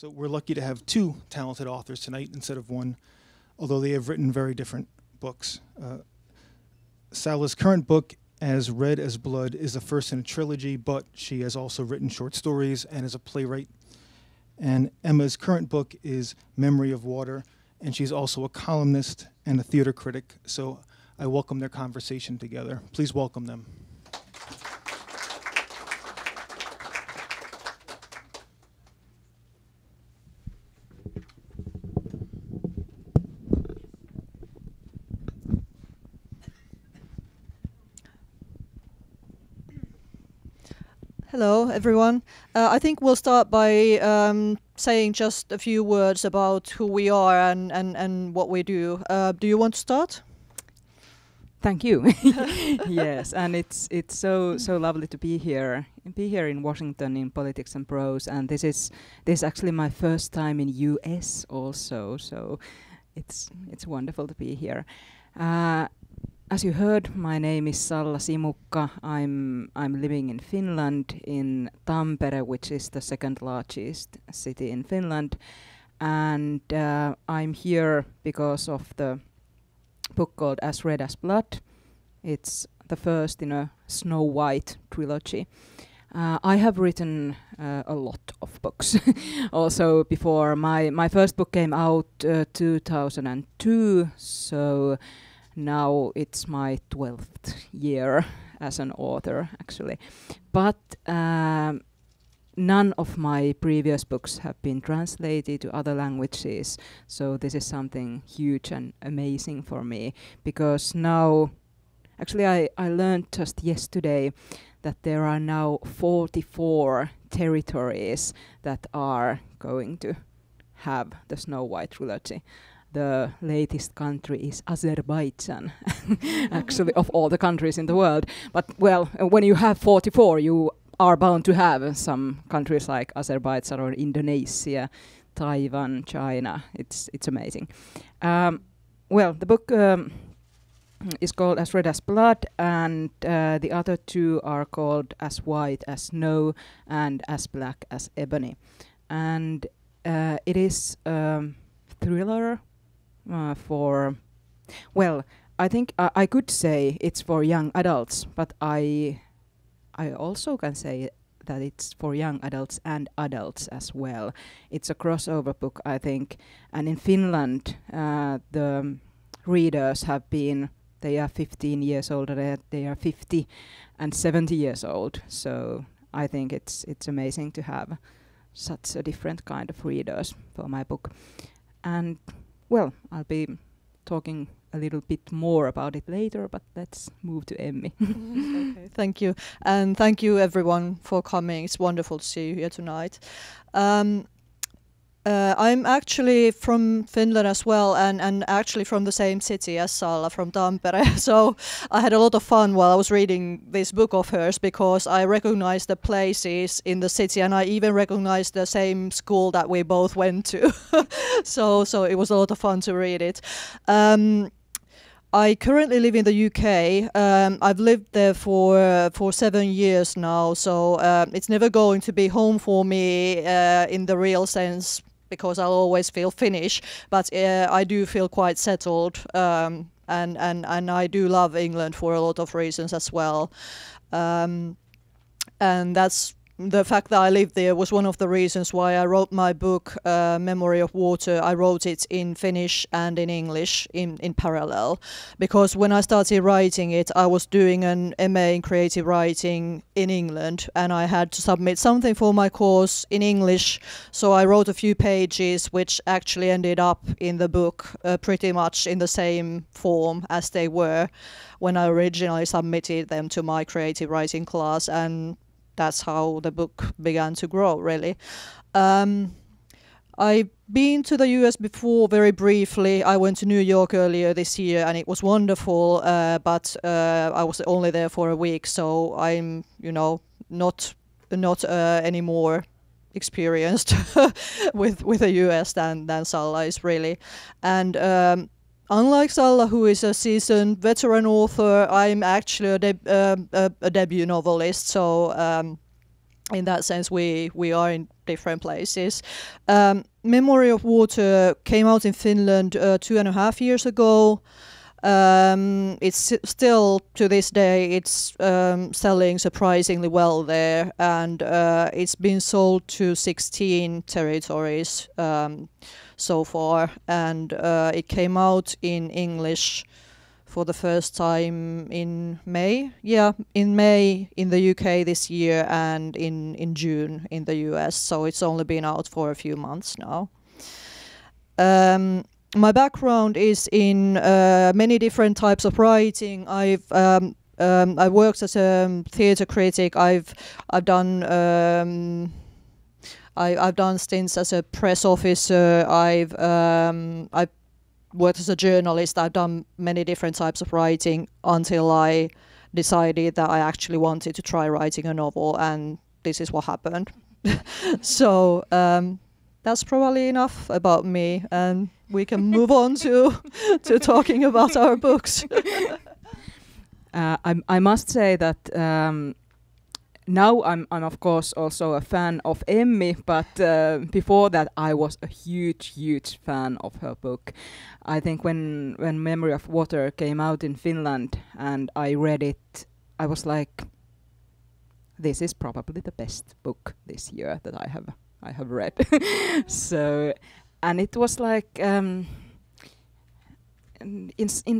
So we're lucky to have two talented authors tonight instead of one, although they have written very different books. Salla's current book, As Red as Blood, is the first in a trilogy, but she has also written short stories and is a playwright. And Emma's current book is Memory of Water, and she's also a columnist and a theater critic. So I welcome their conversation together. Please welcome them. Hello, everyone. I think we'll start by saying just a few words about who we are and what we do. Do you want to start? Thank you. Yes, and it's so lovely to be here in Washington in Politics and Prose, and this is actually my first time in US also, so it's wonderful to be here. As you heard, my name is Salla Simukka. I'm living in Finland, in Tampere, which is the second largest city in Finland, and I'm here because of the book called As Red as Blood. It's the first in a Snow White trilogy. I have written a lot of books also before. My first book came out 2002, so now it's my 12th year as an author, actually. But none of my previous books have been translated to other languages, so this is something huge and amazing for me, because now, actually I learned just yesterday that there are now 44 territories that are going to have the Snow White trilogy. The latest country is Azerbaijan, actually, of all the countries in the world. But, well, when you have 44, you are bound to have some countries like Azerbaijan or Indonesia, Taiwan, China. It's amazing. Well, the book is called As Red as Blood, and the other two are called As White as Snow and As Black as Ebony. And it is thriller for, well, I think I could say it's for young adults, but I also can say that it's for young adults and adults as well. It's a crossover book, I think, and in Finland the readers have been, they are 15 years old, they are 50 and 70 years old, so I think it's amazing to have such a different kind of readers for my book. And well, I'll be talking a little bit more about it later, but let's move to Emmi. Okay, thank you. And thank you everyone for coming. It's wonderful to see you here tonight. I'm actually from Finland as well, and actually from the same city as Salla, from Tampere. So I had a lot of fun while I was reading this book of hers, because I recognized the places in the city, and I even recognized the same school that we both went to. So it was a lot of fun to read it. I currently live in the UK. I've lived there for 7 years now, so it's never going to be home for me in the real sense, because I'll always feel Finnish, but I do feel quite settled, and I do love England for a lot of reasons as well. And that's the fact that I lived there was one of the reasons why I wrote my book, Memory of Water. I wrote it in Finnish and in English in parallel, because when I started writing it, I was doing an MA in creative writing in England, and I had to submit something for my course in English, so I wrote a few pages which actually ended up in the book pretty much in the same form as they were when I originally submitted them to my creative writing class, and that's how the book began to grow, really. I've been to the US before very briefly. I went to New York earlier this year, and it was wonderful, but I was only there for a week, so I'm, not any more experienced with the US than Salla is, really. And unlike Salla, who is a seasoned veteran author, I'm actually a debut novelist, so in that sense, we are in different places. Memory of Water came out in Finland 2.5 years ago. It's still, to this day, it's selling surprisingly well there, and it's been sold to 16 territories so far, and it came out in English for the first time in May. Yeah, in May in the UK this year, and in June in the US. So it's only been out for a few months now. My background is in many different types of writing. I worked as a theatre critic. I've done stints as a press officer. I've worked as a journalist. I've done many different types of writing until I decided that I actually wanted to try writing a novel, and this is what happened. So that's probably enough about me, and we can move on to talking about our books. I must say that now I'm of course also a fan of Emmi, but before that I was a huge fan of her book. I think when Memory of Water came out in Finland and I read it, I was like, this is probably the best book this year that I have read. So, and it was like in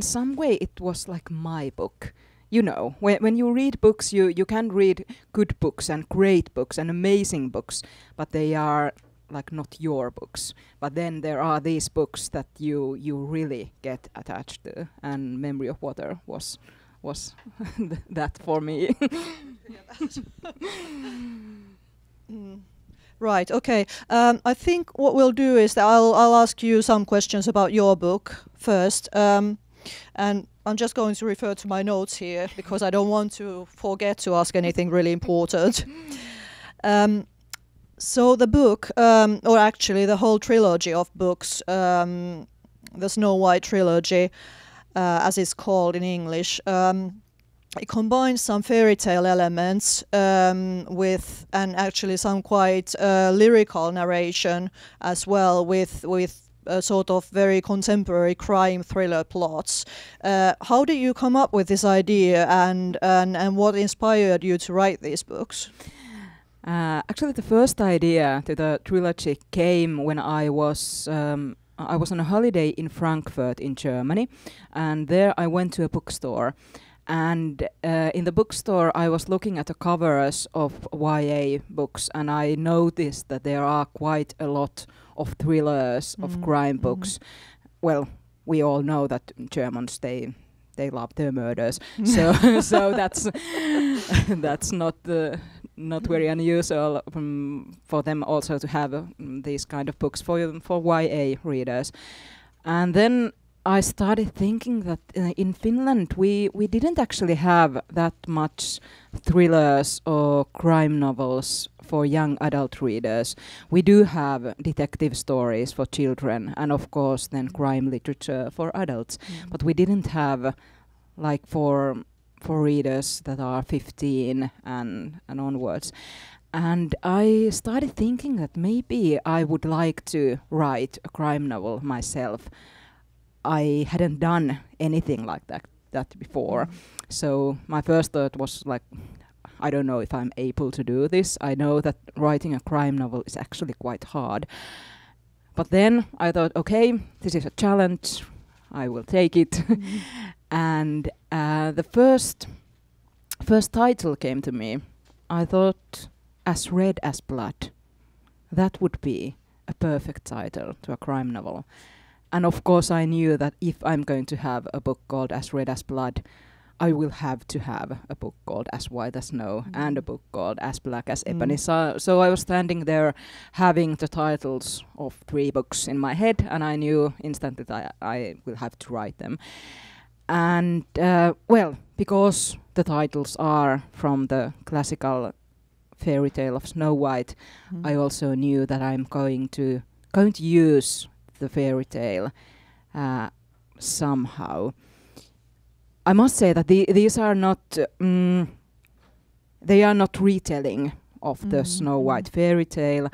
some way it was like my book. You know, when you read books, you can read good books and great books and amazing books, but they are like not your books. But then there are these books that you really get attached to, and Memory of Water was that for me. Right. Okay. I think what we'll do is that I'll ask you some questions about your book first, and I'm just going to refer to my notes here because I don't want to forget to ask anything really important. So the book, or actually the whole trilogy of books, the Snow White trilogy, as it's called in English, it combines some fairy tale elements with, and actually some quite lyrical narration as well, with sort of very contemporary crime thriller plots. How did you come up with this idea, and what inspired you to write these books? Actually, the first idea to the trilogy came when I was on a holiday in Frankfurt in Germany, and there I went to a bookstore. And in the bookstore, I was looking at the covers of YA books, and I noticed that there are quite a lot of thrillers, of crime books. Well, we all know that Germans, they love their murders, so that's not very unusual for them also to have these kind of books for YA readers. And then I started thinking that in Finland we didn't actually have that much thrillers or crime novels for young adult readers. We do have detective stories for children and of course then crime literature for adults, but we didn't have like for readers that are 15 and onwards. And I started thinking that maybe I would like to write a crime novel myself. I hadn't done anything like that before. So my first thought was like, I don't know if I'm able to do this. I know that writing a crime novel is actually quite hard. But then I thought, okay, this is a challenge. I will take it. And the first title came to me. I thought, As Red as Blood. That would be a perfect title to a crime novel. And of course I knew that if I'm going to have a book called As Red as Blood, I will have to have a book called As White as Snow and a book called As Black as Ebony. So I was standing there having the titles of 3 books in my head, and I knew instantly that I will have to write them. And well, because the titles are from the classical fairy tale of Snow White, I also knew that I'm going to use the fairy tale somehow. I must say that these are not they are not retelling of the Snow White fairy tale.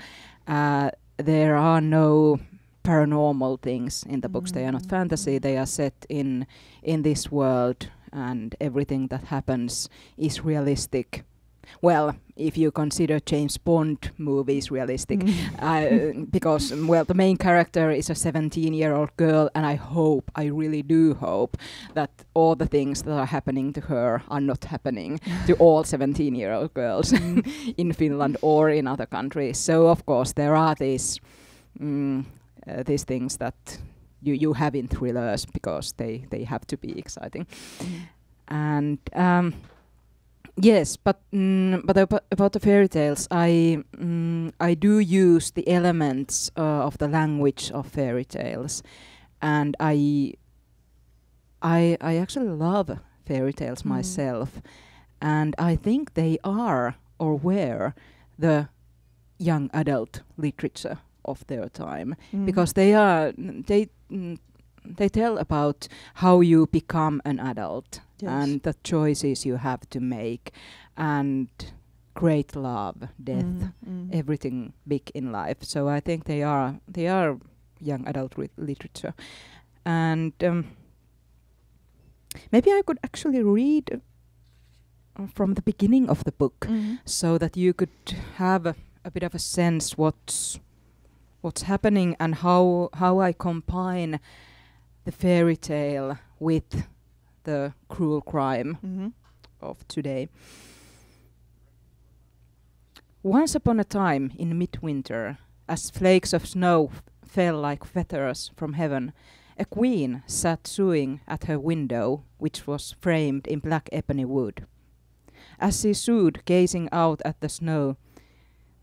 There are no paranormal things in the books. They are not fantasy. They are set in this world, and everything that happens is realistic. Well, if you consider James Bond movies realistic, because, well, the main character is a 17-year-old girl, and I really do hope that all the things that are happening to her are not happening to all 17-year-old girls in Finland or in other countries. So, of course, there are these things that you have in thrillers because they have to be exciting. And yes, but about the fairy tales, I do use the elements of the language of fairy tales, and I actually love fairy tales myself, and I think they are or were the young adult literature of their time, because they tell about how you become an adult. Yes. And the choices you have to make, and great love, death, everything big in life. So I think they are young adult literature, and maybe I could actually read from the beginning of the book, so that you could have a bit of a sense what's happening and how I combine the fairy tale with the cruel crime of today. Once upon a time in midwinter, as flakes of snow fell like feathers from heaven, a queen sat sewing at her window, which was framed in black ebony wood. As she sewed, gazing out at the snow,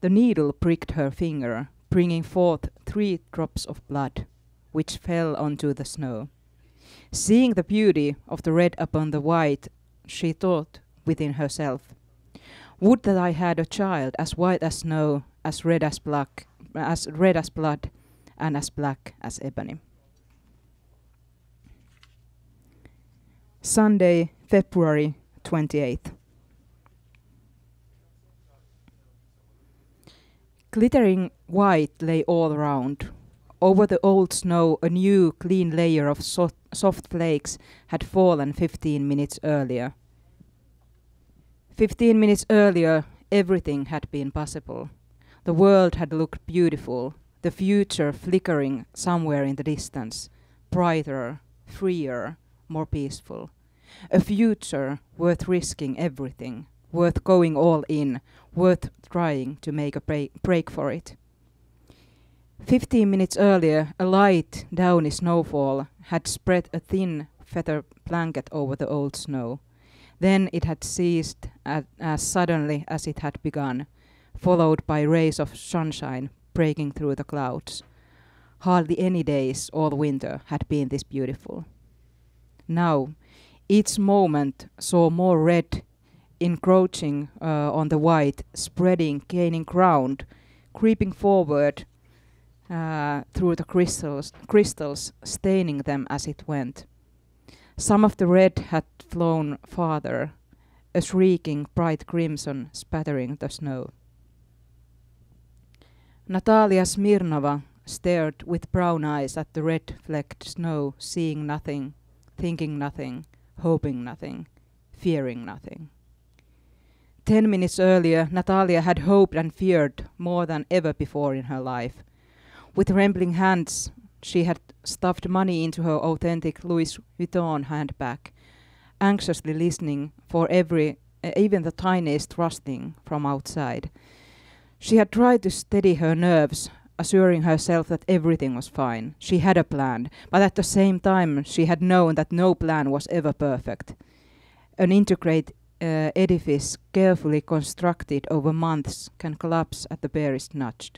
the needle pricked her finger, bringing forth 3 drops of blood, which fell onto the snow. Seeing the beauty of the red upon the white, she thought within herself, "Would that I had a child as white as snow, as red as blood, and as black as ebony." Sunday, February 28th. Glittering white lay all around. Over the old snow, a new, clean layer of soft flakes had fallen 15 minutes earlier. 15 minutes earlier, everything had been possible. The world had looked beautiful, the future flickering somewhere in the distance, brighter, freer, more peaceful. A future worth risking everything, worth going all in, worth trying to make a break for it. 15 minutes earlier, a light, downy snowfall had spread a thin feather blanket over the old snow. Then it had ceased as suddenly as it had begun, followed by rays of sunshine breaking through the clouds. Hardly any days all winter had been this beautiful. Now, each moment saw more red encroaching on the white, spreading, gaining ground, creeping forward through the crystals, staining them as it went. Some of the red had flown farther, a shrieking bright crimson spattering the snow. Natalia Smirnova stared with brown eyes at the red-flecked snow, seeing nothing, thinking nothing, hoping nothing, fearing nothing. 10 minutes earlier, Natalia had hoped and feared more than ever before in her life. With trembling hands, she had stuffed money into her authentic Louis Vuitton handbag, anxiously listening for even the tiniest rustling from outside. She had tried to steady her nerves, assuring herself that everything was fine. She had a plan, but at the same time she had known that no plan was ever perfect. An intricate edifice carefully constructed over months can collapse at the barest nudge.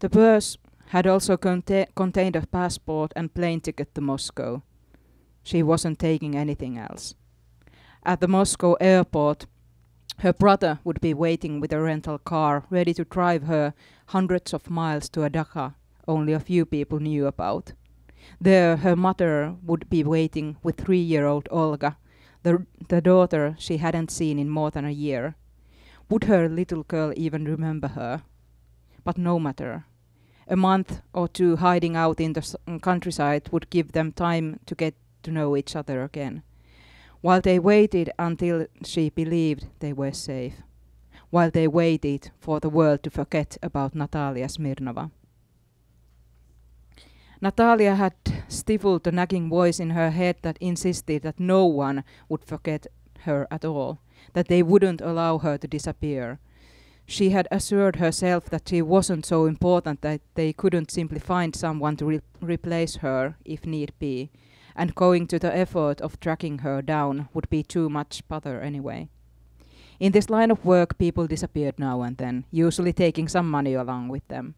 The purse had also contained a passport and plane ticket to Moscow. She wasn't taking anything else. At the Moscow airport, her brother would be waiting with a rental car, ready to drive her hundreds of miles to a Dhaka only a few people knew about. There, her mother would be waiting with 3-year-old Olga, the daughter she hadn't seen in more than a year. Would her little girl even remember her? But no matter. A month or two hiding out in the countryside would give them time to get to know each other again. While they waited until she believed they were safe. While they waited for the world to forget about Natalia Smirnova. Natalia had stifled the nagging voice in her head that insisted that no one would forget her at all, that they wouldn't allow her to disappear. She had assured herself that she wasn't so important that they couldn't simply find someone to replace her if need be, and going to the effort of tracking her down would be too much bother anyway. In this line of work, people disappeared now and then, usually taking some money along with them.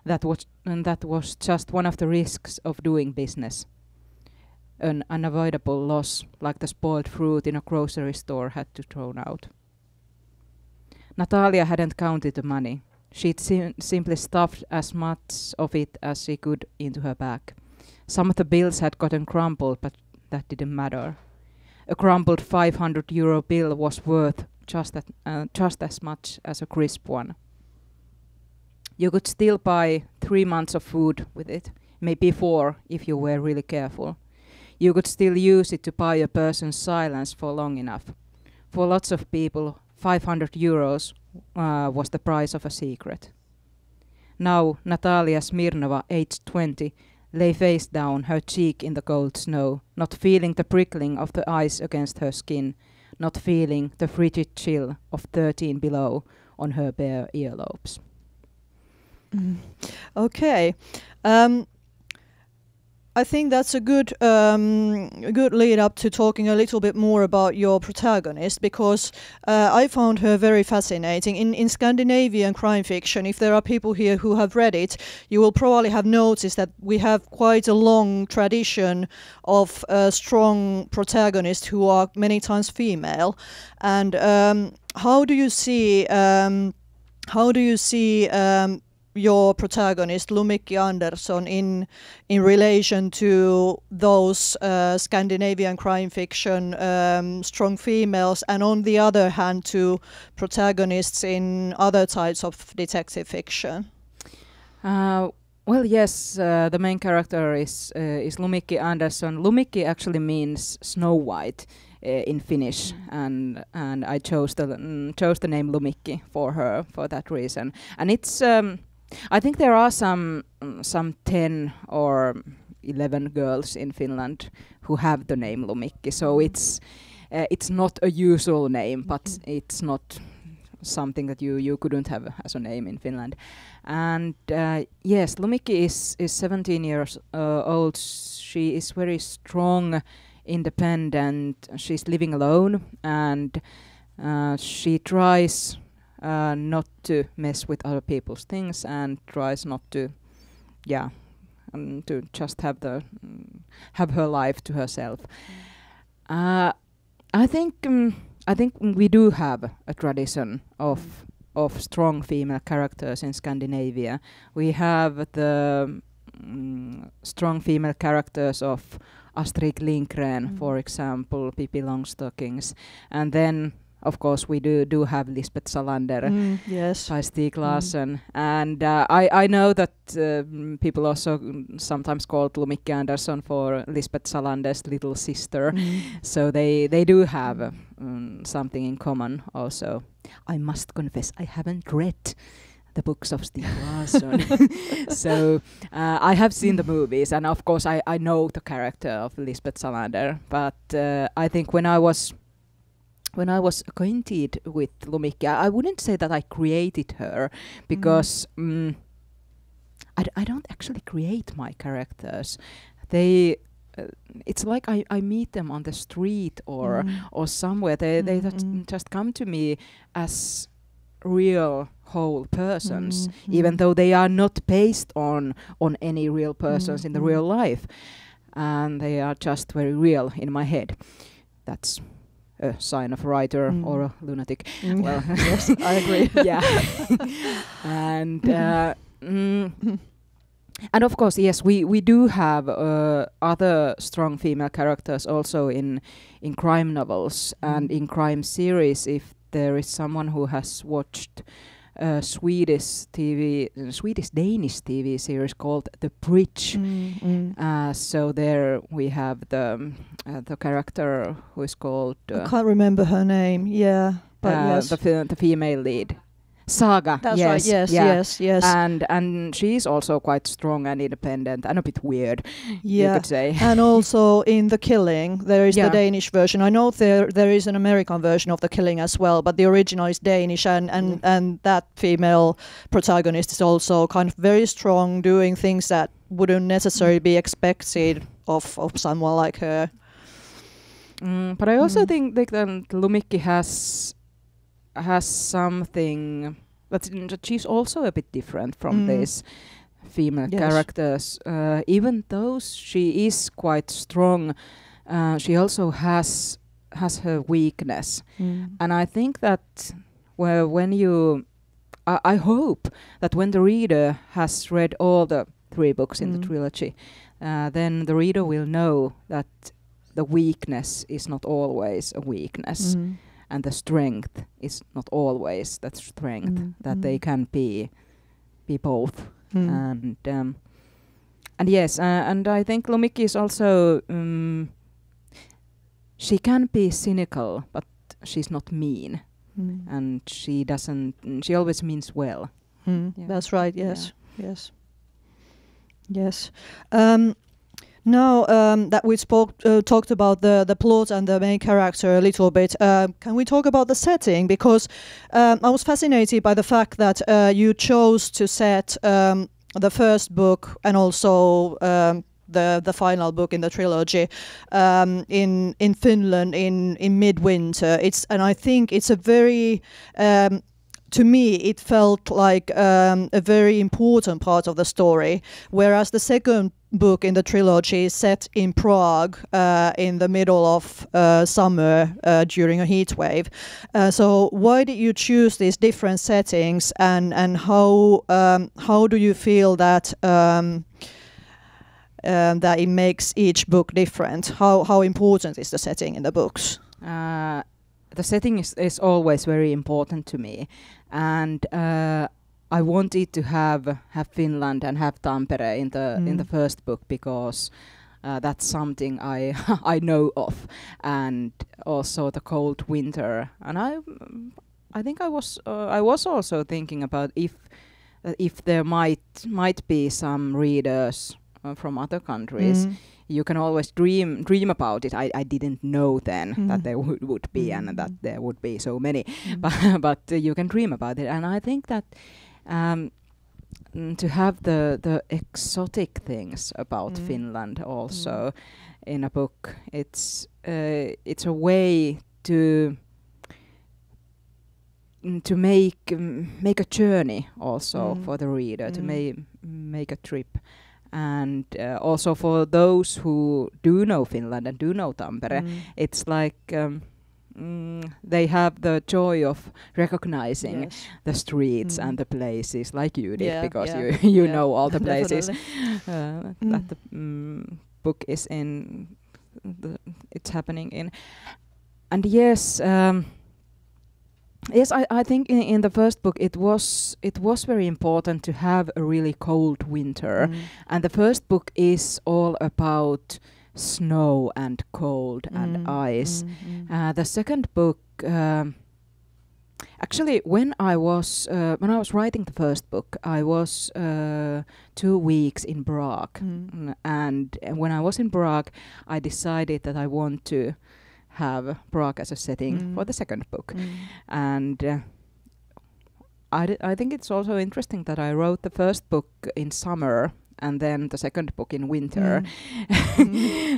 That was just one of the risks of doing business. An unavoidable loss, like the spoiled fruit in a grocery store had to thrown out. Natalia hadn't counted the money. She'd simply stuffed as much of it as she could into her bag. Some of the bills had gotten crumpled, but that didn't matter. A crumpled €500 bill was worth just as much as a crisp one. You could still buy 3 months of food with it, maybe 4 if you were really careful. You could still use it to buy a person's silence for long enough. For lots of people, €500 was the price of a secret. Now Natalia Smirnova, aged 20, lay face down, her cheek in the cold snow, not feeling the prickling of the ice against her skin, not feeling the frigid chill of 13 below on her bare earlobes. Okay. I think that's a good lead up to talking a little bit more about your protagonist, because I found her very fascinating. In Scandinavian crime fiction, if there are people here who have read it, you will probably have noticed that we have quite a long tradition of strong protagonists who are many times female. And how do you see your protagonist Lumikki Andersson in relation to those Scandinavian crime fiction strong females, and on the other hand to protagonists in other types of detective fiction? Well, yes, the main character is Lumikki Andersson. Lumikki actually means Snow White in Finnish, and I chose the name Lumikki for her for that reason. And it's I think there are some 10 or 11 girls in Finland who have the name Lumikki, so it's not a usual name, but it's not something that you couldn't have as a name in Finland. And yes, Lumikki is 17 years old. She is very strong, independent. She's living alone, and she tries not to mess with other people's things, and tries not to just have her life to herself. I think we do have a tradition of strong female characters in Scandinavia. We have the strong female characters of Astrid Lindgren, for example, Pippi Longstockings, and then of course we do have Lisbeth Salander yes. by Stieg Larsson, and I know that people also sometimes called Lumikki Andersson for Lisbeth Salander's little sister, so they do have something in common also. I must confess, I haven't read the books of Stieg Larsson, so I have seen the movies, and of course I know the character of Lisbeth Salander, but I think when I was acquainted with Lumikki, I wouldn't say that I created her, because I don't actually create my characters. They it's like I meet them on the street or somewhere. They just come to me as real whole persons, even though they are not based on any real persons in the real life, and they are just very real in my head. That's a sign of a writer or a lunatic. Well, yes, I agree. Yeah. And of course, yes, we do have other strong female characters also in crime novels and in crime series. If there is someone who has watched a Swedish Danish TV series called The Bridge. So there we have the character who is called I can't remember her name. Yeah, but yes, the female lead. Saga. That's yes, right. Yes, yeah. yes. And she's also quite strong and independent and a bit weird. Yeah, you could say. And also in The Killing, there is the Danish version. I know there is an American version of The Killing as well, but the original is Danish, and that female protagonist is also kind of very strong, doing things that wouldn't necessarily be expected of someone like her. But I also think that Lumikki has something that she's also a bit different from these female characters. Even though she is quite strong, she also has her weakness. And I think that I hope that when the reader has read all the 3 books in the trilogy, then the reader will know that the weakness is not always a weakness. And the strength is not always that strength, that they can be both. And yes, and I think Lumikki is also, she can be cynical, but she's not mean. And she always means well. That's right, yes. Now that we talked about the plot and the main character a little bit, can we talk about the setting? Because I was fascinated by the fact that you chose to set the first book and also the final book in the trilogy in Finland in midwinter. And I think it's a very to me, it felt like a very important part of the story, whereas the second book in the trilogy is set in Prague in the middle of summer during a heat wave. So why did you choose these different settings, and how do you feel that that it makes each book different? How important is the setting in the books? The setting is always very important to me, and I wanted to have Finland and have Tampere in the first book because that's something I know of, and also the cold winter. And I think I was also thinking about if there might be some readers from other countries. You can always dream about it. I didn't know then that there would be and that there would be so many, but you can dream about it. And I think that to have the exotic things about Finland also in a book, it's a way to make a journey also for the reader, to make a trip. And also for those who do know Finland and do know Tampere, it's like they have the joy of recognizing the streets and the places like you did, because you know all the places that the book is in, it's happening in. And yes, I think in the first book it was very important to have a really cold winter, and the first book is all about snow and cold and ice. The second book, actually, when I was writing the first book, I was 2 weeks in Prague, and when I was in Prague, I decided that I want to have Prague as a setting for the second book. And I think it's also interesting that I wrote the first book in summer and then the second book in winter.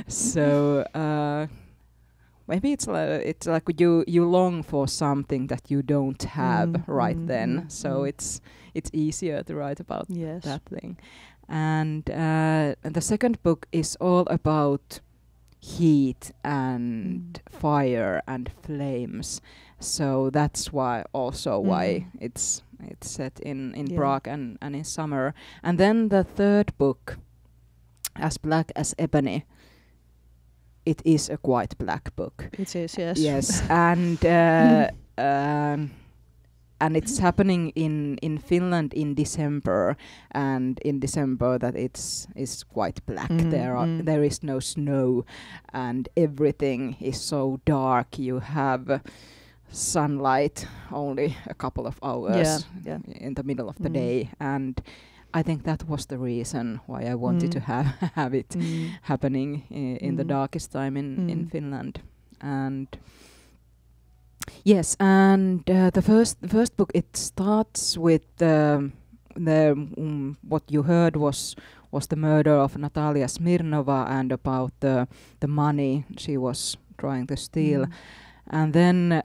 So maybe it's like you long for something that you don't have right then. So it's easier to write about that thing. And the second book is all about heat and fire and flames, so that's why it's set in Prague and in summer. And then the third book, As Black as Ebony, it is a quite black book. It is, yes. Yes, and and it's happening in Finland in December, and in December that it's quite black. There is no snow, and everything is so dark. You have sunlight only a couple of hours in the middle of the day, and I think that was the reason why I wanted to have it happening in the darkest time in Finland. And yes, and the first book, it starts with what you heard was the murder of Natalia Smirnova and about the money she was trying to steal. And then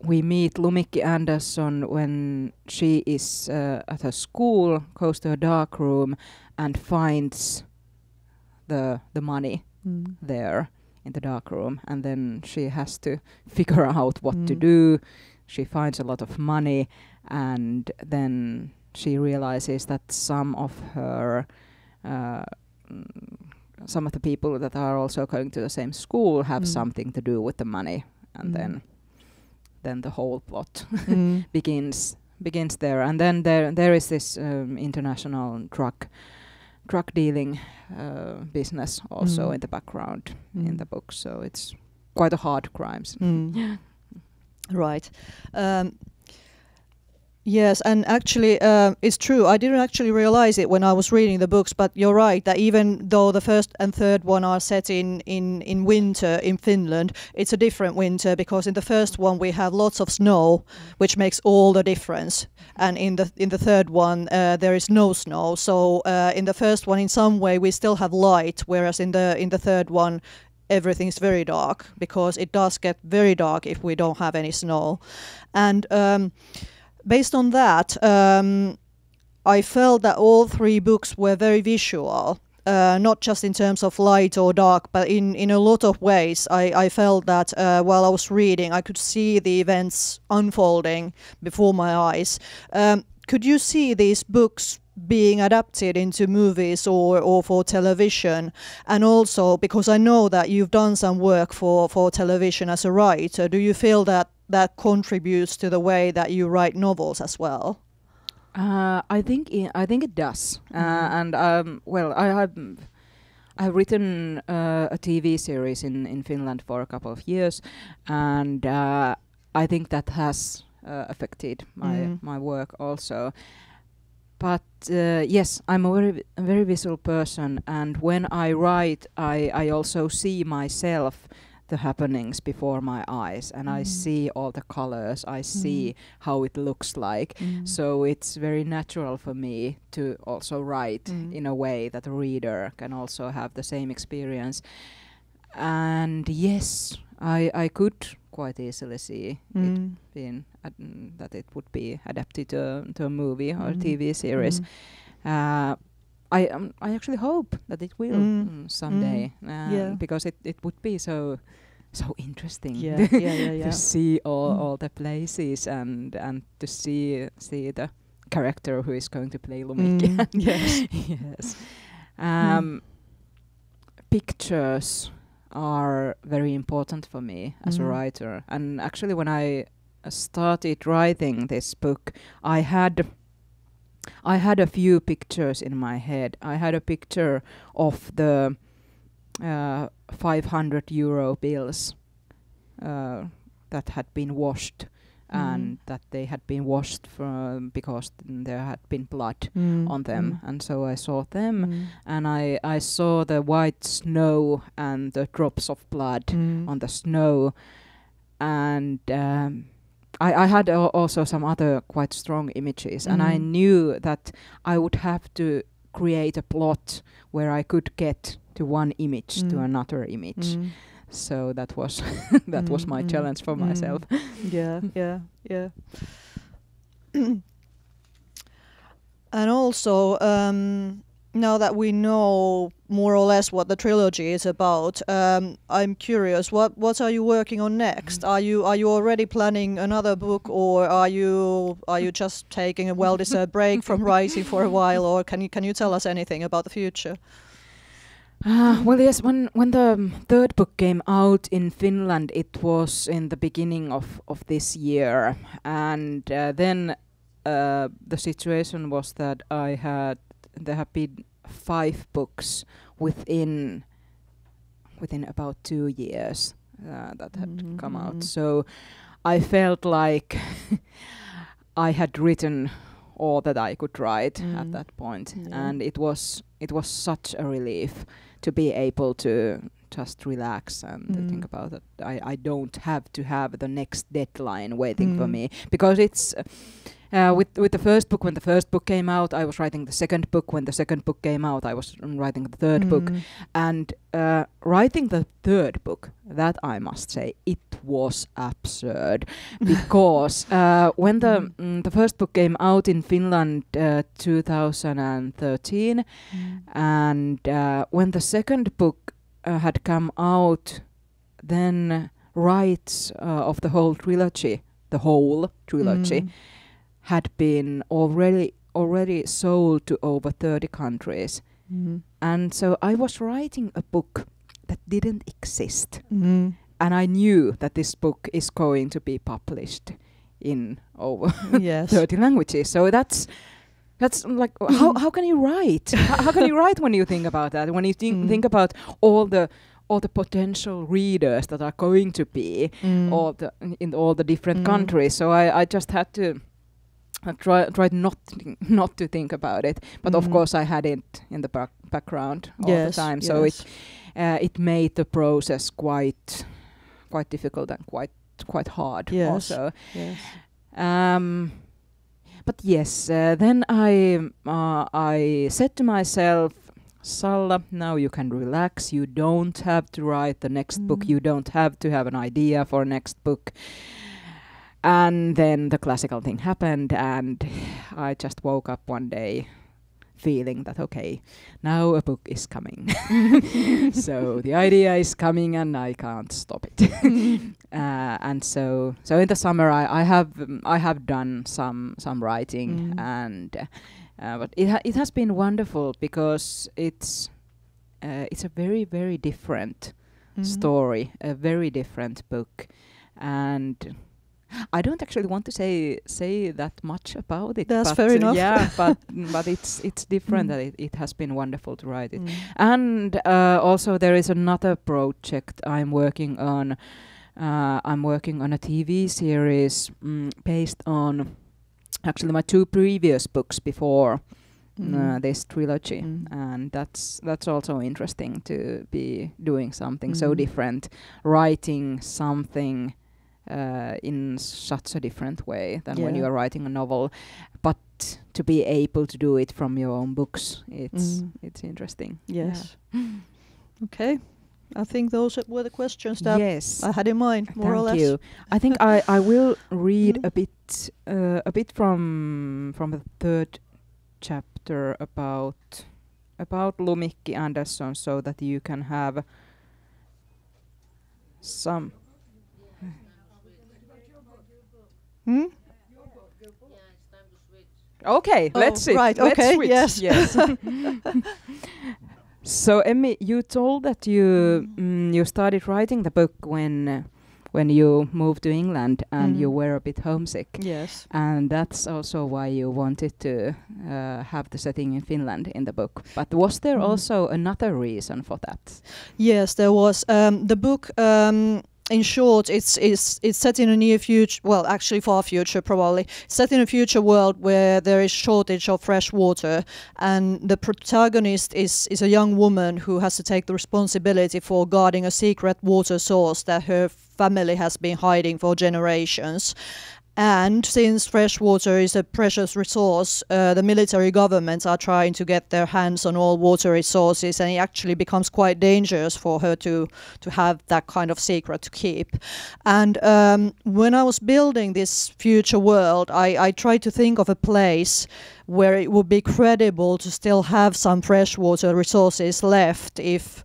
we meet Lumikki Andersson when she is at her school, goes to a dark room and finds the money there in the dark room, and then she has to figure out what to do. She finds a lot of money, and then she realizes that some of the people that are also going to the same school have something to do with the money, and then the whole plot begins there. And then there is this international drug dealing business also in the background in the book, so it's quite a hard crimes. Right. Yes, and actually it's true. I didn't actually realize it when I was reading the books, but you're right that even though the first and third one are set in winter in Finland, it's a different winter, because in the first one we have lots of snow, which makes all the difference. And in the third one there is no snow. So in the first one, in some way, we still have light, whereas in the third one, everything's very dark, because it does get very dark if we don't have any snow. And based on that, I felt that all three books were very visual, not just in terms of light or dark, but in a lot of ways. I felt that while I was reading, I could see the events unfolding before my eyes. Could you see these books being adapted into movies or for television? And also, because I know that you've done some work for television as a writer, do you feel that contributes to the way that you write novels as well? I think it does. And well, I've written a TV series in Finland for a couple of years, and I think that has affected my work also. But yes, I'm a very visual person, and when I write, I also see myself, the happenings before my eyes, and I see all the colors, I see how it looks like. So it's very natural for me to also write in a way that a reader can also have the same experience. And yes, I could quite easily see it being that it would be adapted to a movie or TV series. I actually hope that it will someday, because it would be so interesting to see all the places and to see the character who is going to play Lumikki. Yes. Pictures are very important for me as a writer, and actually when I started writing this book, I had a few pictures in my head. I had a picture of the 500 euro bills that had been washed, and that they had been washed because there had been blood on them. And so I saw them, and I saw the white snow and the drops of blood on the snow. And I had also some other quite strong images, and I knew that I would have to create a plot where I could get to one image to another image. So that was that was my challenge for myself. Yeah. And also, now that we know more or less what the trilogy is about, I'm curious, what are you working on next? Are you already planning another book, or are you just taking a well-deserved break from writing for a while, or can you tell us anything about the future? Well, yes. When the third book came out in Finland, it was in the beginning of this year, and then the situation was that there have been 5 books within about 2 years that had come out. So I felt like I had written all that I could write at that point, and it was such a relief to be able to just relax and to think about it. I don't have to have the next deadline waiting for me, because it's with the first book. When the first book came out, I was writing the second book. When the second book came out, I was writing the third book. And writing the third book, that I must say, it was absurd, because when the first book came out in Finland 2013, and when the second book had come out, then rights of the whole trilogy had been already sold to over 30 countries. And so I was writing a book that didn't exist. And I knew that this book is going to be published in over 30 languages. So that's like, how can you write? How can you write when you think about that? When you think about all the potential readers that are going to be in all the different countries. So I just had to tried not to think about it, but of course I had it in the background all the time. So it made the process quite difficult and quite hard also. But yes, then I said to myself, Salla, now you can relax. You don't have to write the next book. You don't have to have an idea for next book. And then the classical thing happened, and I just woke up one day feeling that, okay, now a book is coming. So the idea is coming and I can't stop it. And so in the summer I have done some writing, and but it has been wonderful, because it's a very, very different story, a very different book, and I don't actually want to say that much about it. That's fair enough. Yeah, but it's different. That it has been wonderful to write it. And also there is another project I'm working on. I'm working on a TV series based on actually my 2 previous books before this trilogy, and that's also interesting to be doing something so different, writing something in such a different way than when you are writing a novel, but to be able to do it from your own books, it's interesting. Yes. Okay. I think those were the questions that I had in mind, more or less. Thank you. I think I will read a bit from the third chapter about Lumikki Andersson, so that you can have some. Okay, let's see. Right, let's okay, switch. yes. So, Emmi, you told that you started writing the book when you moved to England and you were a bit homesick. Yes. And that's also why you wanted to have the setting in Finland in the book. But was there also another reason for that? Yes, there was. The book, in short, it's set in a near future, well, actually far future probably, set in a future world where there is shortage of fresh water, and the protagonist is a young woman who has to take the responsibility for guarding a secret water source that her family has been hiding for generations. And since fresh water is a precious resource, the military governments are trying to get their hands on all water resources, and it actually becomes quite dangerous for her to have that kind of secret to keep. And when I was building this future world, I tried to think of a place where it would be credible to still have some freshwater resources left if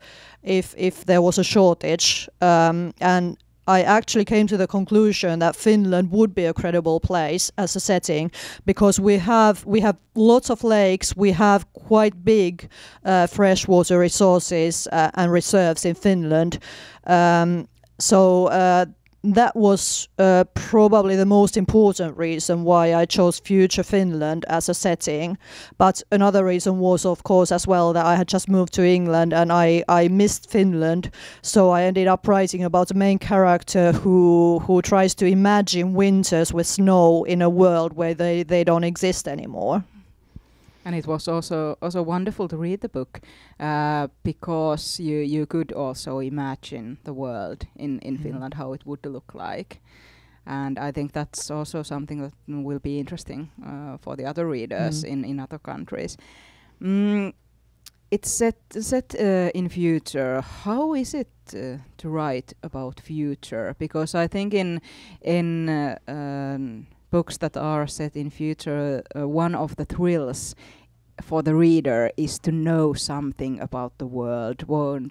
there was a shortage. And I actually came to the conclusion that Finland would be a credible place as a setting, because we have lots of lakes, we have quite big freshwater resources and reserves in Finland. So that was probably the most important reason why I chose future Finland as a setting. But another reason was, of course, as well, that I had just moved to England and I missed Finland. So I ended up writing about the main character who tries to imagine winters with snow in a world where they don't exist anymore. And it was also wonderful to read the book because you could also imagine the world in Finland, how it would look like. And I think that's also something that will be interesting for the other readers in other countries. It's set in future. How is it to write about future? Because I think in books that are set in future, one of the thrills for the reader is to know something about the world,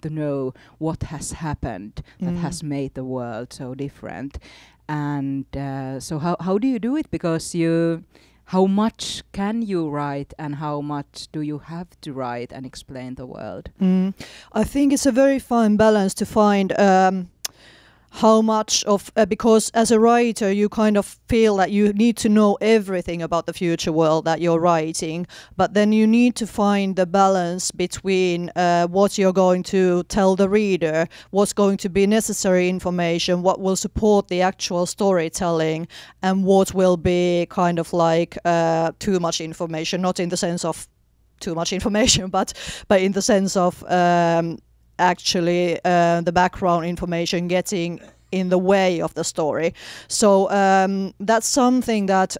to know what has happened that has made the world so different. And so how do you do it? Because how much can you write and how much do you have to write and explain the world? I think it's a very fine balance to find how much of, because as a writer you kind of feel that you need to know everything about the future world that you're writing, but then you need to find the balance between what you're going to tell the reader, what's going to be necessary information, what will support the actual storytelling, and what will be kind of like too much information, not in the sense of too much information, but in the sense of actually the background information getting in the way of the story. So that's something that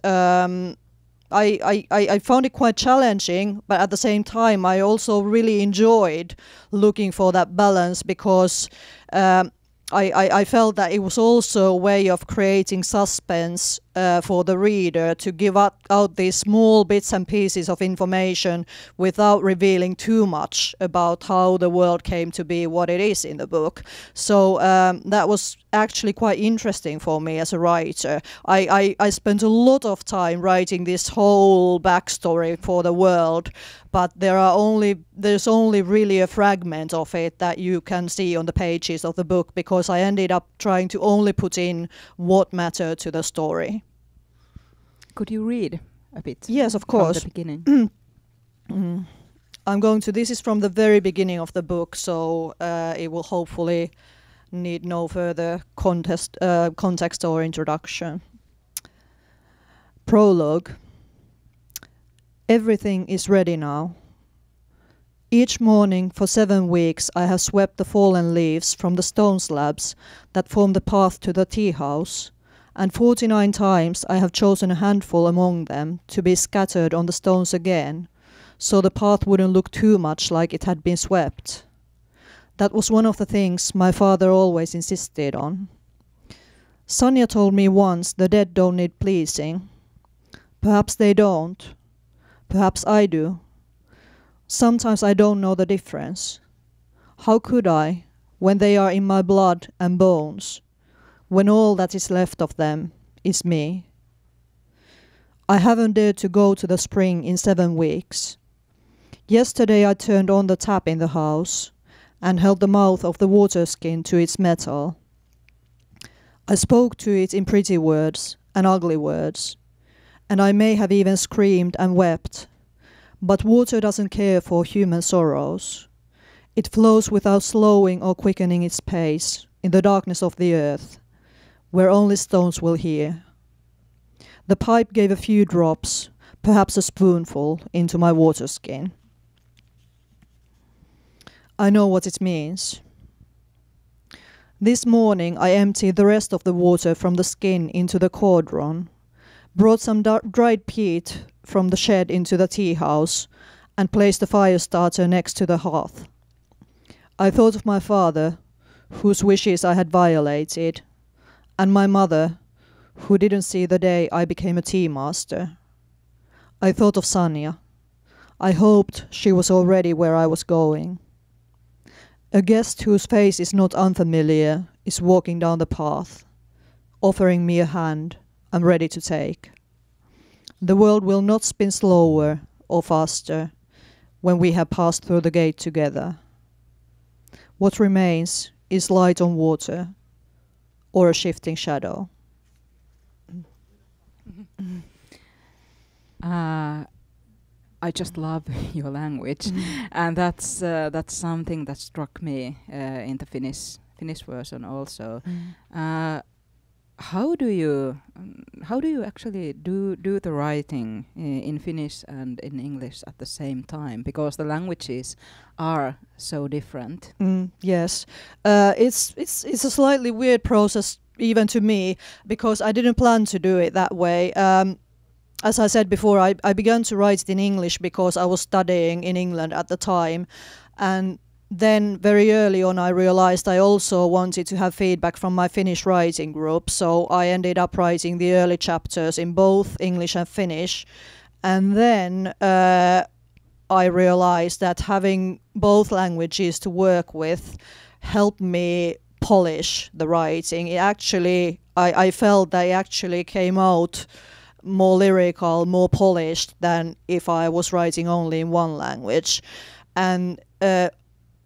I found it quite challenging, but at the same time I also really enjoyed looking for that balance, because I felt that it was also a way of creating suspense for the reader to give out these small bits and pieces of information without revealing too much about how the world came to be what it is in the book. So that was actually quite interesting for me as a writer. I spent a lot of time writing this whole backstory for the world, but there's only really a fragment of it that you can see on the pages of the book, because I ended up trying to only put in what mattered to the story. Could you read a bit? Yes, of course. From the beginning. This is from the very beginning of the book, so it will hopefully need no further context or introduction. Prologue. Everything is ready now. Each morning for 7 weeks I have swept the fallen leaves from the stone slabs that form the path to the tea house, and 49 times I have chosen a handful among them to be scattered on the stones again, so the path wouldn't look too much like it had been swept. That was one of the things my father always insisted on. Sonja told me once the dead don't need pleasing. Perhaps they don't. Perhaps I do. Sometimes I don't know the difference. How could I, when they are in my blood and bones, when all that is left of them is me? I haven't dared to go to the spring in 7 weeks. Yesterday I turned on the tap in the house and held the mouth of the water skin to its metal. I spoke to it in pretty words and ugly words, and I may have even screamed and wept, but water doesn't care for human sorrows. It flows without slowing or quickening its pace in the darkness of the earth, where only stones will hear. The pipe gave a few drops, perhaps a spoonful, into my water skin. I know what it means. This morning I emptied the rest of the water from the skin into the cauldron, brought some dried peat from the shed into the tea house, and placed the fire starter next to the hearth. I thought of my father, whose wishes I had violated, and my mother, who didn't see the day I became a tea master. I thought of Sonja. I hoped she was already where I was going. A guest whose face is not unfamiliar is walking down the path, offering me a hand I'm ready to take. The world will not spin slower or faster, when we have passed through the gate together? What remains is light on water or a shifting shadow. I just love your language, and that's something that struck me in the Finnish version also. How do you actually do the writing in Finnish and in English at the same time? Because the languages are so different. Yes, it's a slightly weird process even to me, because I didn't plan to do it that way. As I said before, I began to write it in English because I was studying in England at the time, and then very early on I realized I also wanted to have feedback from my Finnish writing group, so I ended up writing the early chapters in both English and Finnish. And then I realized that having both languages to work with helped me polish the writing. I felt that it actually came out more lyrical, more polished than if I was writing only in one language. And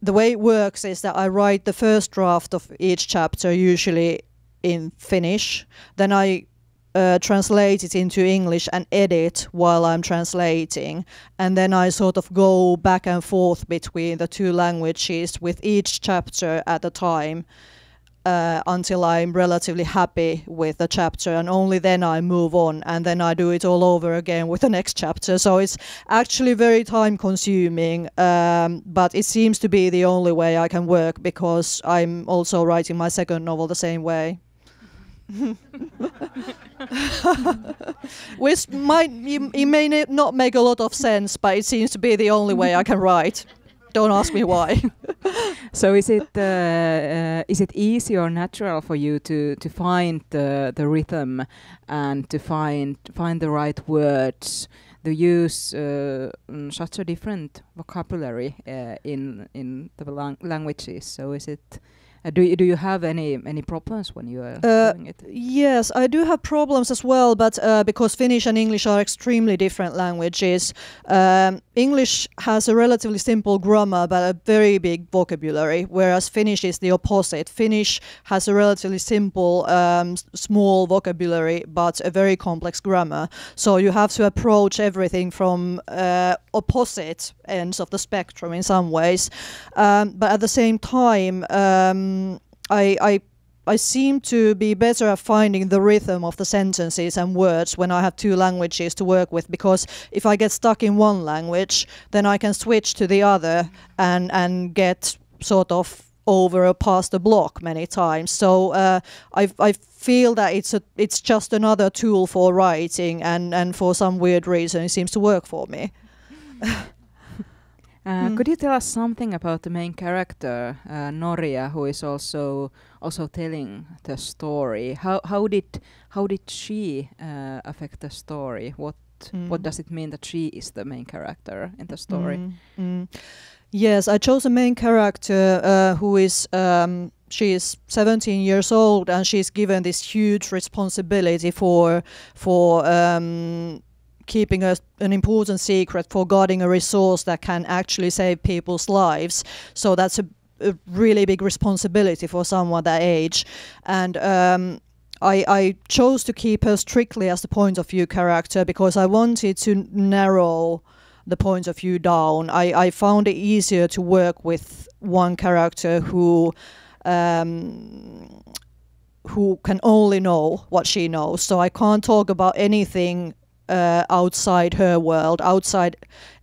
the way it works is that I write the first draft of each chapter usually in Finnish, then I translate it into English and edit while I'm translating, and then I sort of go back and forth between the two languages with each chapter at a time until I'm relatively happy with the chapter, and only then I move on, and then I do it all over again with the next chapter. So it's actually very time consuming, but it seems to be the only way I can work, because I'm also writing my second novel the same way. Which it may not make a lot of sense, but it seems to be the only way I can write. Don't ask me why. So is it easy or natural for you to find the rhythm and to find the right words, to use such a different vocabulary in the languages? So is it do you have any problems when you are doing it? Yes, I do have problems as well, but because Finnish and English are extremely different languages. English has a relatively simple grammar but a very big vocabulary, whereas Finnish is the opposite. Finnish has a relatively simple, small vocabulary but a very complex grammar. So you have to approach everything from opposite ends of the spectrum in some ways. But at the same time, I seem to be better at finding the rhythm of the sentences and words when I have two languages to work with, because if I get stuck in one language, then I can switch to the other and get sort of over or past the block many times. So I feel that it's just another tool for writing, and for some weird reason it seems to work for me. Could you tell us something about the main character, Noria, who is also telling the story? How did she affect the story? What does it mean that she is the main character in the story? Yes, I chose a main character who is she is 17 years old, and she's given this huge responsibility for keeping an important secret, for guarding a resource that can actually save people's lives. So that's a really big responsibility for someone that age. And I chose to keep her strictly as the point of view character because I wanted to narrow the point of view down. I found it easier to work with one character who can only know what she knows. So I can't talk about anything outside her world, outside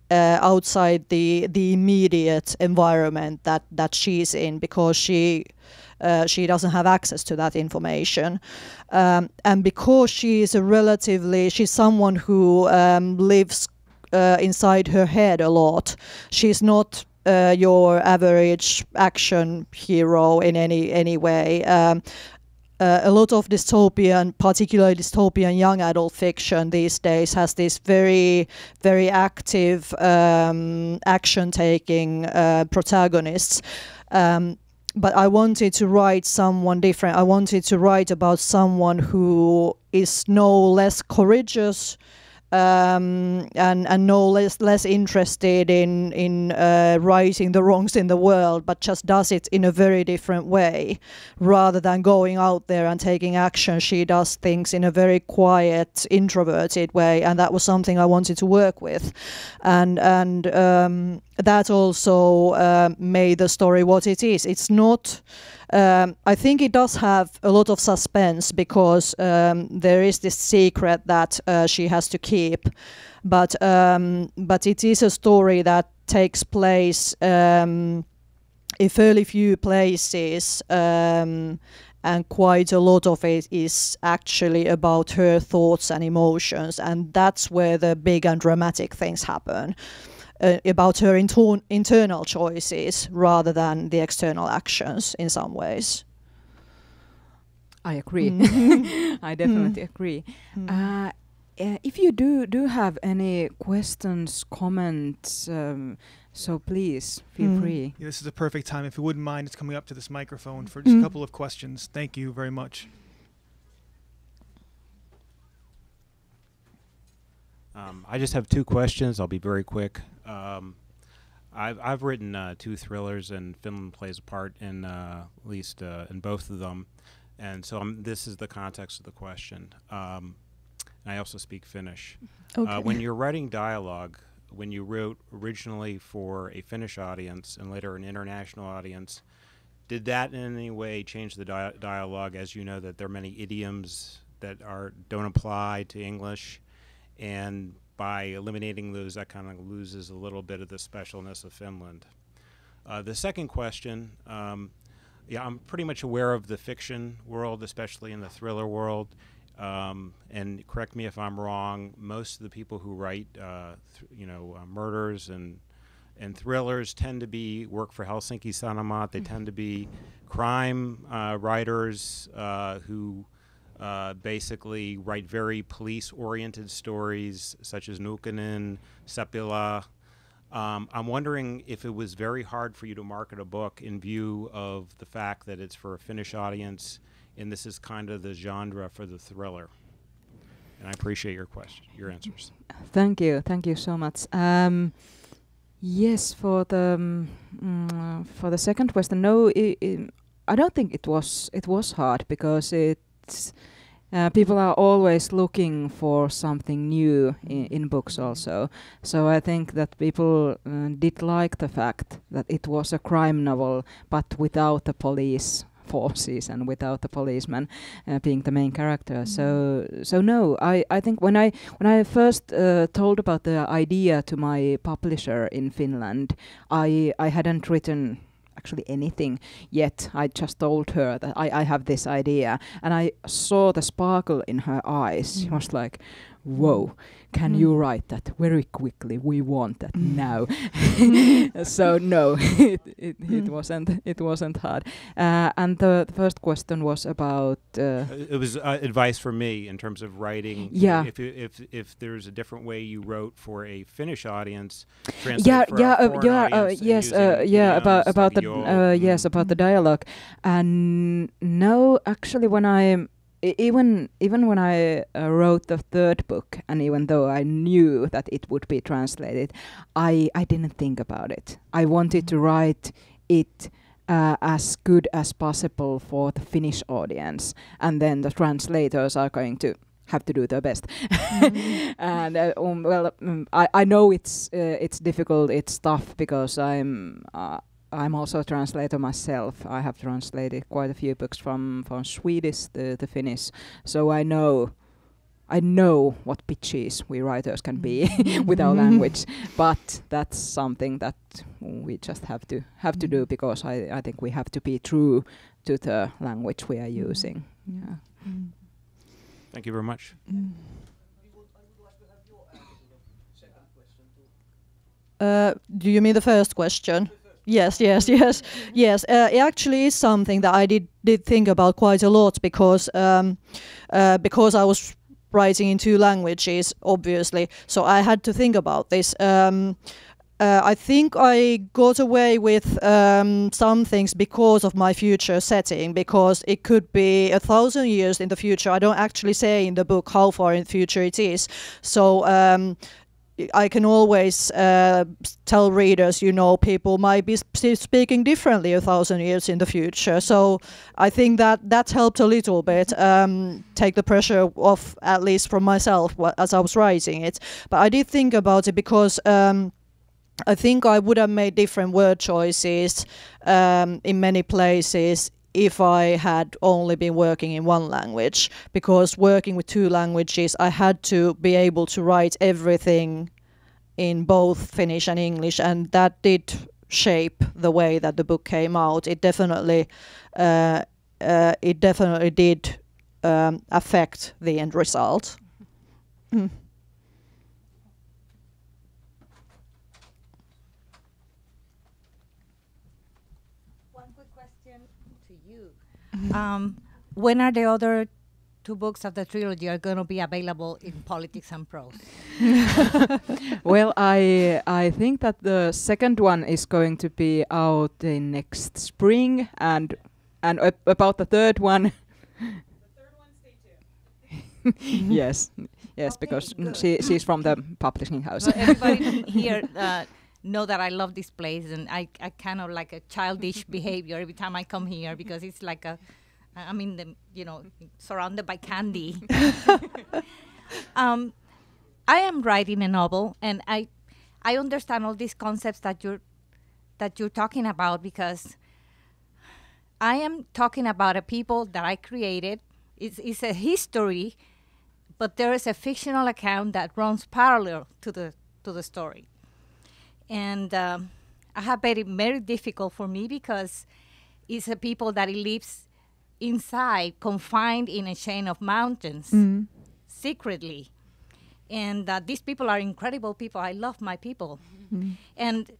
the immediate environment that she's in, because she doesn't have access to that information, and because she's someone who lives inside her head a lot. She's not your average action hero in any way. A lot of dystopian, particularly dystopian young adult fiction these days has this very, very active action-taking protagonists. But I wanted to write someone different. I wanted to write about someone who is no less courageous and no less interested in righting the wrongs in the world, but just does it in a very different way. Rather than going out there and taking action, she does things in a very quiet, introverted way, and that was something I wanted to work with. And that also made the story what it is. It's not... I think it does have a lot of suspense because there is this secret that she has to keep, but it is a story that takes place in fairly few places, and quite a lot of it is actually about her thoughts and emotions, and that's where the big and dramatic things happen. About her internal choices rather than the external actions in some ways. I agree. I definitely agree. If you do have any questions, comments, so please feel free. Yeah, this is a perfect time. If you wouldn't mind, it's coming up to this microphone for just a couple of questions. Thank you very much. I just have 2 questions. I'll be very quick. I've written 2 thrillers, and Finland plays a part in at least in both of them, and so this is the context of the question. And I also speak Finnish. Okay. When you're writing dialogue, when you wrote originally for a Finnish audience and later an international audience, did that in any way change the dialogue? As you know, that there are many idioms that don't apply to English, and by eliminating those, that kind of loses a little bit of the specialness of Finland. The second question, I'm pretty much aware of the fiction world, especially in the thriller world. And correct me if I'm wrong, most of the people who write, murders and thrillers tend to work for Helsinki Sanomat. They tend to be crime writers who basically write very police-oriented stories, such as Nuukkanen, Seppälä. I'm wondering if it was very hard for you to market a book in view of the fact that it's for a Finnish audience, and this is kind of the genre for the thriller. And I appreciate your answers. Thank you so much. Yes, for the second question, no, I don't think it was hard because it's people are always looking for something new in books also. So I think that people did like the fact that it was a crime novel, but without the police forces and without the policeman being the main character. So no, I think when I first told about the idea to my publisher in Finland, I hadn't written actually anything yet. I just told her that I have this idea, and I saw the sparkle in her eyes. She was like, whoa, can you write that very quickly? We want that now. So no, it wasn't hard. And the first question was about it was advice for me in terms of writing. Yeah. If there's a different way you wrote for a Finnish audience, about the dialogue. And no, actually, when I even when I wrote the third book, and even though I knew that it would be translated, I didn't think about it. I wanted to write it as good as possible for the Finnish audience, and then the translators are going to have to do their best. And I know it's difficult, it's tough, because I'm also a translator myself. I have translated quite a few books from Swedish to Finnish, so I know what pitches we writers can be with our language. But that's something that we just have to do, because I think we have to be true to the language we are using. Yeah. Thank you very much. Do you mean the first question? Yes. It actually is something that I did think about quite a lot, because I was writing in 2 languages, obviously. So I had to think about this. I think I got away with some things because of my future setting, because it could be 1,000 years in the future. I don't actually say in the book how far in the future it is. So I can always tell readers, people might be speaking differently 1,000 years in the future. So I think that helped a little bit, take the pressure off, at least from myself as I was writing it. But I did think about it because I think I would have made different word choices in many places if I had only been working in one language, because working with two languages, I had to be able to write everything in both Finnish and English, and that did shape the way that the book came out. It definitely did affect the end result. Mm. When are the other two books of the trilogy are going to be available in Politics and Prose? Well, I think that the second one is going to be out in next spring, and about the third one. The third one, stay tuned. Yes, okay, because she's from the publishing house. So everybody here know that I love this place, and I kind of like a childish behavior every time I come here, because it's like I'm in the, surrounded by candy. I am writing a novel, and I understand all these concepts that you're talking about, because I am talking about a people that I created. It's a history, but there is a fictional account that runs parallel to the story. And I have very, very difficult for me, because it's a people that lives inside, confined in a chain of mountains, secretly. And these people are incredible people. I love my people. And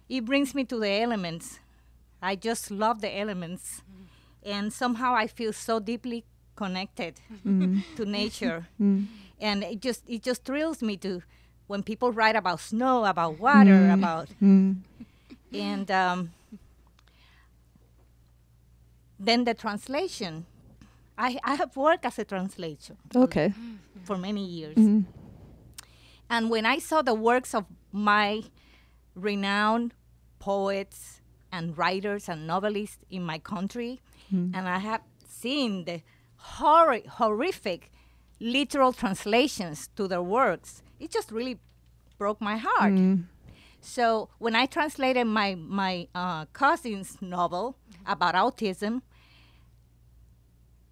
it brings me to the elements. I just love the elements. And somehow I feel so deeply connected to nature. And it just thrills me to when people write about snow, about water, about and then the translation. I have worked as a translator for many years. And when I saw the works of my renowned poets and writers and novelists in my country, and I have seen the horrific literal translations to their works, it just really broke my heart. So when I translated my cousin's novel about autism,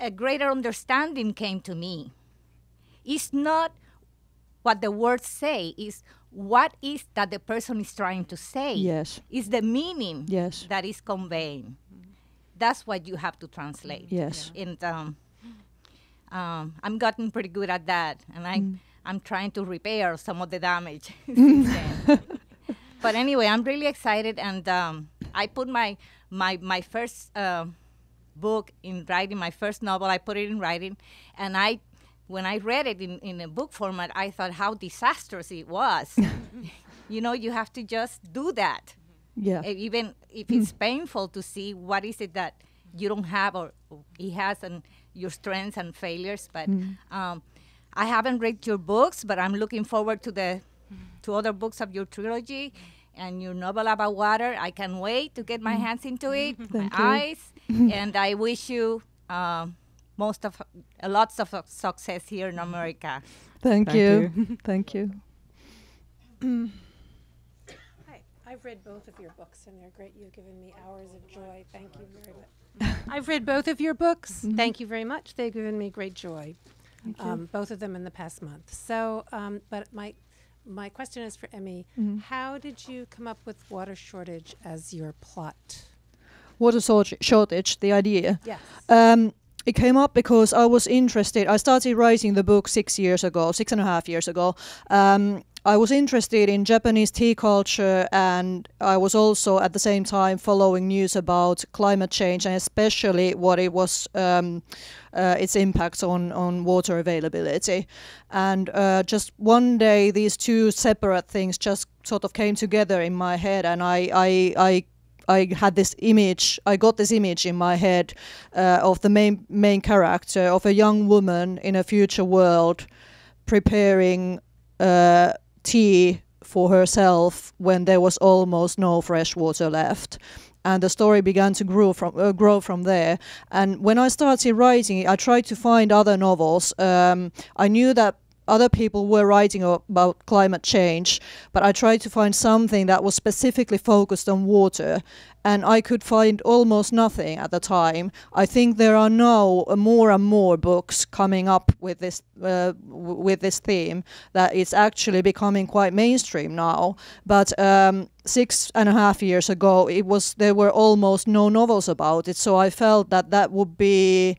a greater understanding came to me. It's not what the words say, it's what is that the person is trying to say. Yes. It's the meaning Yes. that is conveying. That's what you have to translate. Yes. And I'm gotten pretty good at that, and I'm trying to repair some of the damage since then. But anyway, I'm really excited, and I put my first book in writing, my first novel, I put it in writing, and when I read it in a book format, I thought how disastrous it was. You have to just do that. Yeah. Even if it's painful to see what is it that you don't have or he has, and your strengths and failures. But I haven't read your books, but I'm looking forward to other books of your trilogy and your novel about water. I can't wait to get my hands into it, my eyes, and I wish you lots of success here in America. Thank you. Thank you. Hi, I've read both of your books, and they're great. You've given me hours of joy. Thank you very much. I've read both of your books. Thank you very much. They've given me great joy. Both of them in the past month. So, but my question is for Emmi. How did you come up with water shortage as your plot? Water shortage, the idea. Yes. It came up because I was interested. I started writing the book 6.5 years ago, I was interested in Japanese tea culture, and I was also at the same time following news about climate change, and especially what it was its impacts on water availability. And just one day, these two separate things just sort of came together in my head, and I had this image. I got this image in my head of the main character of a young woman in a future world preparing tea for herself when there was almost no fresh water left. And the story began to grow from there. And when I started writing, I tried to find other novels. I knew that other people were writing about climate change, but I tried to find something that was specifically focused on water, and I could find almost nothing at the time. I think there are now more and more books coming up with this theme, that it's actually becoming quite mainstream now. But 6.5 years ago, there were almost no novels about it, so I felt that would be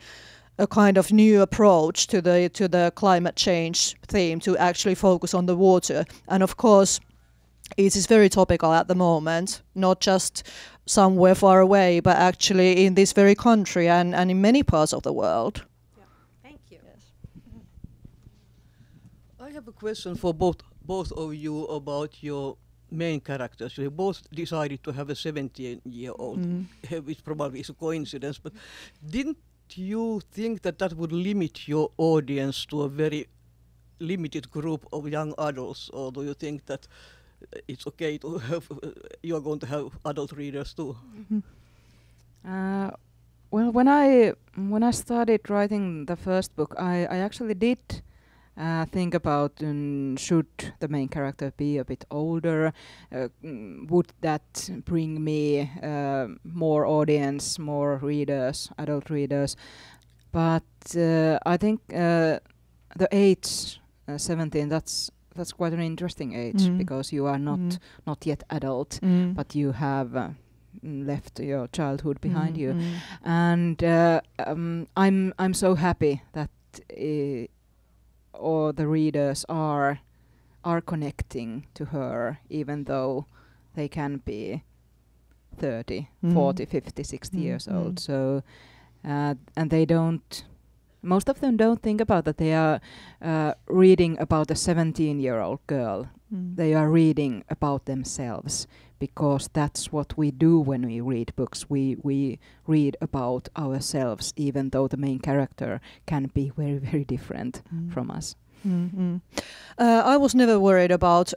a kind of new approach to the climate change theme, to actually focus on the water. And of course, it is very topical at the moment, not just somewhere far away, but actually in this very country and in many parts of the world. Yeah. Thank you. Yes. I have a question for both of you about your main characters. You both decided to have a 17-year-old, which probably is a coincidence, but didn't you think that would limit your audience to a very limited group of young adults, or do you think that it's okay to have you are going to have adult readers too? Well, when I started writing the first book, I actually did think about should the main character be a bit older? Would that bring me more audience, more readers, adult readers? But I think the age 17, that's quite an interesting age, because you are not yet adult, but you have left your childhood behind you, and I'm so happy that all the readers are connecting to her, even though they can be 30, 40, 50, 60 years old. So and they don't, most of them don't think about that they are reading about a 17-year-old girl. They are reading about themselves, because that's what we do when we read books. We read about ourselves, even though the main character can be very, very different from us. I was never worried about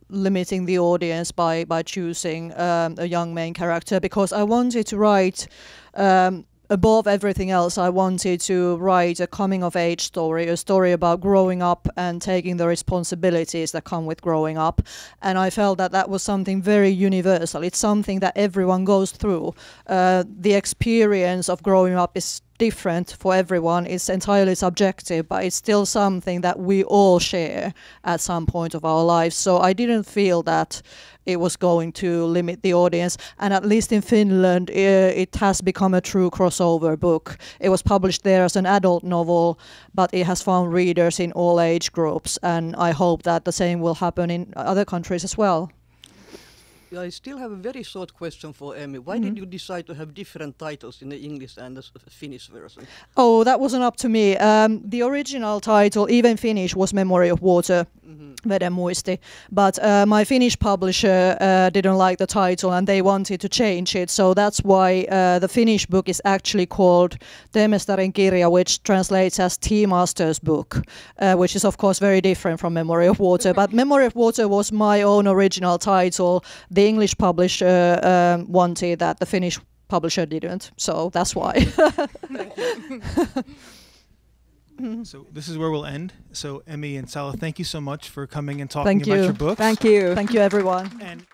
limiting the audience by choosing a young main character, because I wanted to write above everything else, I wanted to write a coming-of-age story, a story about growing up and taking the responsibilities that come with growing up. And I felt that was something very universal. It's something that everyone goes through. The experience of growing up is different for everyone. It's entirely subjective, but it's still something that we all share at some point of our lives. So I didn't feel that it was going to limit the audience, and at least in Finland it has become a true crossover book. It was published there as an adult novel, but it has found readers in all age groups, and I hope that the same will happen in other countries as well. I still have a very short question for Emmi. Why did you decide to have different titles in the English and the Finnish version? Oh, that wasn't up to me. The original title, even Finnish, was Memory of Water, Veden muisti. But my Finnish publisher didn't like the title and they wanted to change it. So that's why the Finnish book is actually called Teemestarin kirja, which translates as Tea Master's Book, which is of course very different from Memory of Water. But Memory of Water was my own original title. The English publisher wanted that, the Finnish publisher didn't, so that's why. So this is where we'll end. So Emmi and Salla, thank you so much for coming and talking about you. your books. Thank you. Thank you, everyone. And